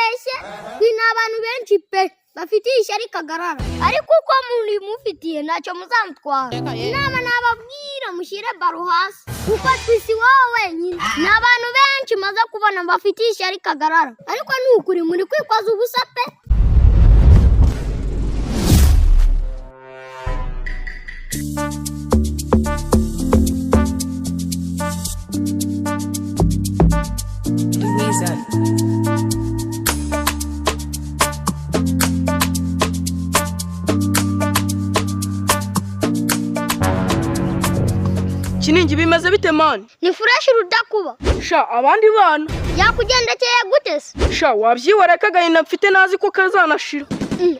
twibeshye ni abantu benshi pe bafitiye Ishyari Kagarara ariko uko muri mufitiye ntacyo muzamutwara. Inama nababwira mushyire baro hasi kuko twisi wowe wenyine ni abantu benshi maze kubona bafitiye Ishyari Kagarara ariko ni ukuri muri kwikwaza ubusa pe. Kiningi bimeze bite man? Ni fresh rudakuba. Sha abandi bana yakugendekeye gute se? Sha wabyiwara kagahina mfite nazi ko kazanashira.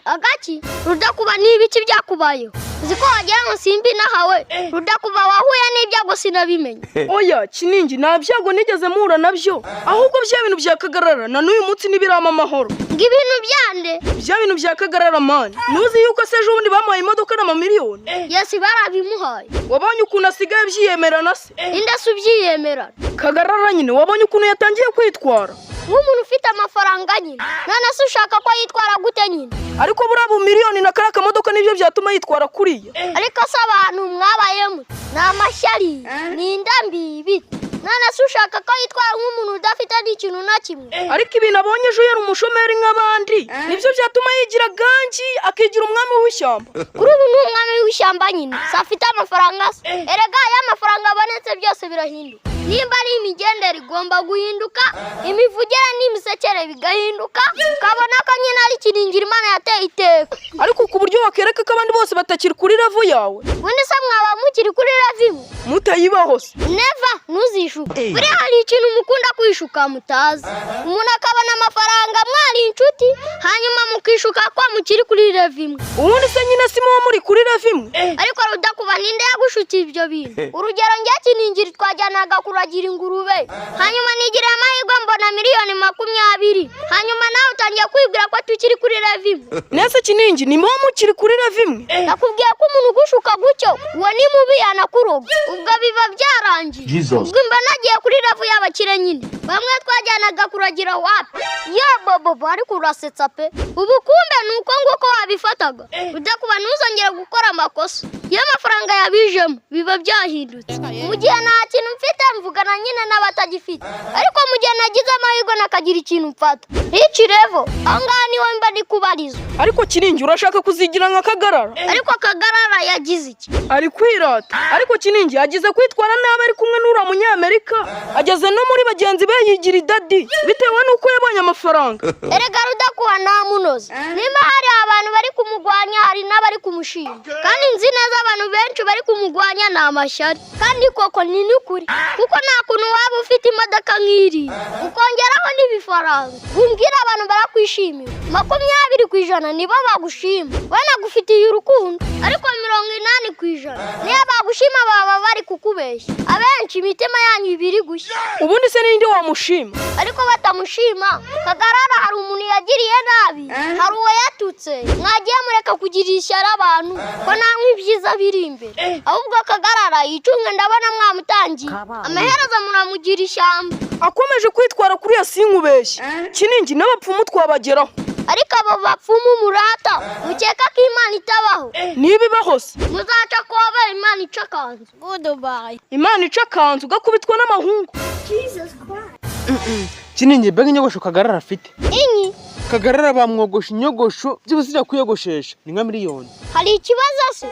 Agaki rudakuba ni ibiki byakubayeho? Uziko wagira ngo simbi nahawe rudakuba wahuye n'ibyago sinabimenye. Oya Kiningi nta byago nigeze mura nabyo ahubwo bya bintu bya Kagarara na n'uyu munsi nibirama amahoro. Ngibintu byande bya bintu bya Kagarara man nuzi yuko sejo ubundi bamuhaye imodoka na miliyoni. Yes barabimuhaye. Wabonye ukuntu asigaye byiyemerana se? Inde subyiyemera Kagarara nyine wabonye ukuntu yatangiye kwitwara nk'umuntu ufite amafaranga nyine none se ushaka ko yitwara gute nyine? Ariko burabo miliyoni na karaka modoka nibyo byatuma yitwara kuriya. Ariko se abantu mwabayemo na amashyari ni indambi ibiti none se ushaka ko yitwara nk'umuntu udafite n'ikintu na kimwe? Ariko ibintu abonye ejo yari umushomeri nk'abandi nibyo byatuma yigira gangi akigira umwami w'ishyamba. Kuri ubu ni umwami w'ishyamba nyine se afite amafaranga se? Erega ya mafaranga abonetse byose birahinduka. Nimba ari imigendere igomba guhinduka imivugire n'imisekere bigahinduka ukabona ko nyine ari Kiningira Imana yateye iteka. Ariko ku buryo wakereka ko abandi bose batakiri kuri level yawe. Ubundi se mwaba mukiri kuri level imwe mutayibaho se? Never ntuzishuke. Buri hari ikintu mukunda kwishuka mutazi. Umuntu akabona amafaranga mwari inshuti hanyuma mukishuka ko mukiri kuri level imwe. Ubundi se nyine si muba muri kuri level imwe? Ariko rudakuba ninde yagushutiye ibyo bintu? Urugero njye Kiningira twajyanaga kuragira ingurube hanyuma nigira amahirwe mbona miliyoni 20 hanyuma nawe utangiye kwibwira ko tukiri kuri level imwe. Nese Kiningi ni muba mukiri kuri level imwe? Nakubwiye ko umuntu gushuka gutyo uwo ni mubi yanakuroga ubwo biba byarangiye. Ubwo mba nagiye kuri level y'abakire nyine bamwe twajyanaga kuragira wapi yo bobo ariko urasetsa pe. Ubu kumbe nuko nguko wabifataga udakuba ntuzongere gukora amakosa iyo amafaranga yabijemo biba byahindutse. Mu gihe nta kintu mfite mvugana nyine n'abatagifite ariko mu gihe nagize amahirwe nakagira ikintu mfata iki level angaha niho mba ndi kubariza. Ariko Kiningi urashaka kuzigira nka Kagarara? Ariko Kagarara yagize iki? Ari kwirata. Ariko Kiningi yagize kwitwara nabi ari kumwe n'ura munyamerika ageze no muri bagenzi be yigira idadi bitewe nuko yabonye amafaranga. Erega rudakuba nta munozi nimba hari abantu bari kumugwanya hari n'abari kumushima kandi nzi neza abantu benshi bari kumugwanya ni amashyari kandi koko ni n'ukuri kuko nta kuntu waba ufite imodoka nk'iri ukongeraho n'ibifaranga umbwira abantu barakwishimira 20% nibo bagushima banagufitiye urukundo ariko 80% niyo bagushima baba bari kukubeshya abenshi imitima yanyu ibiri gushya. Ubundi se ninde wamushima? Ariko batamushima Kagarara hari umuntu yagiriye nabi hari uwo yatutse mwagiye mureka kugira ishyari abantu ko nta nk'ibyiza biri imbere ahubwo Kagarara yicunge ndabona mwamutangiye amaherezo muramugira ishyamba. Akomeje kwitwara kuri ya sinkubeshye Kiningi n'abapfumu twabageraho. Ariko abo bapfumu murata mukeka ko Imana itabaho? Nibibaho se muzaca kuba Imana ica kanzu. Goodbye. Imana ica kanzu gakubitwa n'amahungu. Jesus Christ. Kiningi mbega inyogosho Kagarara afite? Inyi Kagarara bamwogosha inyogosho by'ubusira kuyogoshesha ni nka miliyoni. Hari ikibazo se?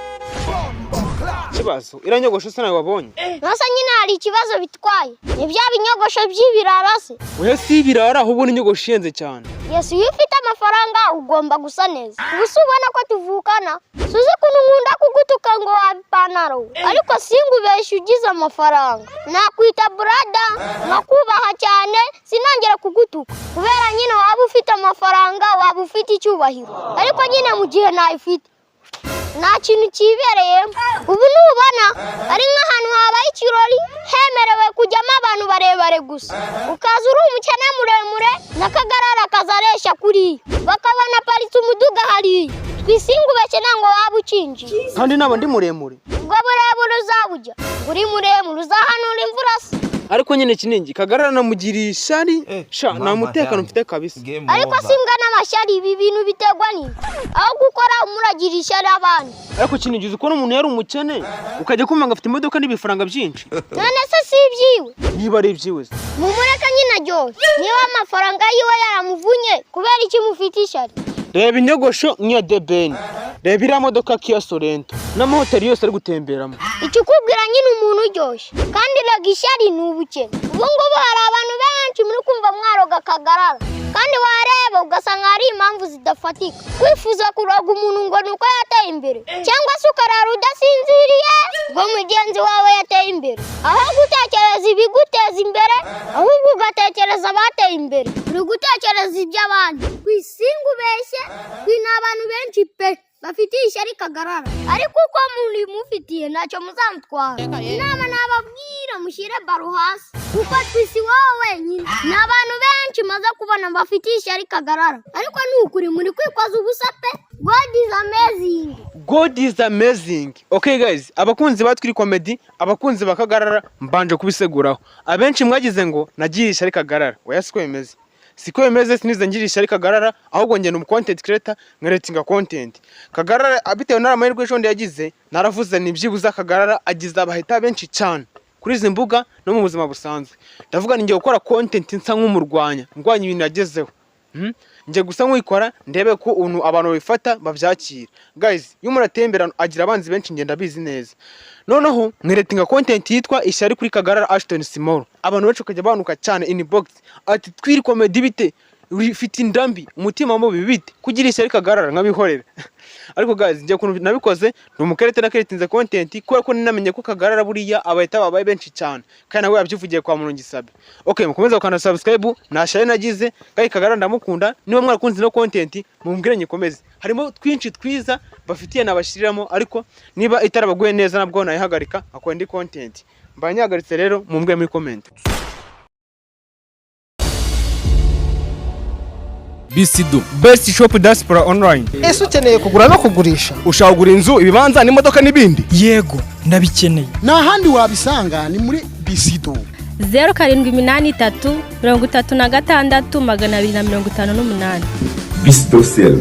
Kibazo iranyogosho se nawe wabonye? Nasa nyine hari ikibazo bitwaye. Ni bya binyogosho by'ibirara se? Oya si ibirara ahubwo ni inyogosho ihenze cyane. Yes iyo ufite amafaranga ugomba gusa neza. Ubusa ubona ko tuvukana suze kuntu nkunda kugutuka ngo wabipanaro ariko singubeshye ugize amafaranga nakwita brada nakubaha cyane sinongera kugutuka kubera nyine waba ufite amafaranga waba ufite icyubahiro ariko nyine mu gihe nayifite nta kintu kibereyemo. Ubu nubona ari nk'ahantu habaye ikirori hemerewe kujyamo abantu barebare gusa ukaza uri umukene muremure na Kagarara kazaresha kuri bakabona haparitse umuduga hariya twisingubeke ntango waba ukinjiye kandi naba ndi muremure ubwo burebure uzabujya uri muremure uzahanura imvura se ariko nyine Kinigi Kagarara namugiriye ishyari sha nta mutekano mfite kabisa ariko simbwa n'amashyari ibi bintu bitegwa ni aho gukora umuragira ishyari abandi ariko Kinigi uzi ko umuntu yari umukene ukajya kumanga afite imodoka n'ibifaranga byinshi none se si ibyiwe niba ari ibyiwe mumureka nyine aryoshye niba amafaranga yiwe yaramuvunye kubera iki mufite ishyari reba inyogosho nk'iya debeni reba iriya modoka Kia Sorento n'amahoteli yose ari gutemberamo ikikubwira nyine umuntu uryoshye kandi rega ishyari ni ubukene ubu ngubu hari abantu benshi muri kumva mwaroga Kagarara kandi wareba ugasanga hari impamvu zidafatika kwifuza kuroga umuntu ngo ni uko yateye imbere cyangwa se ukarara udasinziriye ngo mugenzi wawe yateye imbere aho gutekereza ibiguteza imbere ahubwo ugatekereza abateye imbere uri gutekereza iby'abandi kwisingubeshye ni abantu benshi pe bafitiye ishyari Kagarara ariko uko muri mufitiye ntacyo muzamutwara inama nababwira mushyire baro hasi kuko twisi wowe wenyine ni abantu benshi maze kubona bafitiye ishyari Kagarara ariko ni ukuri muri kwikoza ubusa pe God is amazing. God is amazing. Okay guys, abakunzi ba Twiri comedy, abakunzi ba Kagarara mbanje kubiseguraho. Abenshi mwagize ngo nagiye ishyari Kagarara. Oya siko bimeze. Siko bimeze sinize ngira ishyari Kagarara ahubwo ngene content creator nkaretinga content. Kagarara abitewe n'amahirwe ejo yagize naravuze nibyibuza Kagarara agize abahita benshi cyane kuri izi mbuga no mu buzima busanzwe. Ndavuga ningiye gukora content nsa nk'umurwanya ngwanya ibintu yagezeho. Nje gusa nk'uyikora ndebe ko abantu bifata bavyakira. Guys, iyo muratembera agira abanzi benshi ngenda bizi neza. Noneho mwiretinga content yitwa Ishyari Kuri Kagarara Ashton Simoro. Abantu benshi ukajya banuka cyane inbox ati Twiri comedy bite ufite indambi umutima mubi bite kugira Ishyari Kagarara nkabihorera. Ariko guys nje kuntu nabikoze ndumukerete nakeretinze content ko ninamenye ko Kagarara buriya abahita babaye benshi cyane kandi nawe yabyivugiye kwa muntu ngisabe. Okay mukomeza gukanda subscribe nashaye nagize kandi Kagarara ndamukunda niba mwarakunze no content mumbwire nyikomeze harimo twinshi twiza bafitiye nabashiriramo ariko niba itarabaguye neza nabwo nayihagarika akora ndi content mbanyagaritse rero mumbwire muri comment. Bisido best shop diaspora online. Ese ukeneye kugura no kugurisha? Ushaka kugura inzu, ibibanza n'imodoka n'ibindi? Yego, ndabikeneye. Nta handi wabisanga ni muri Bisido. 0783 36 258. Bisido sale.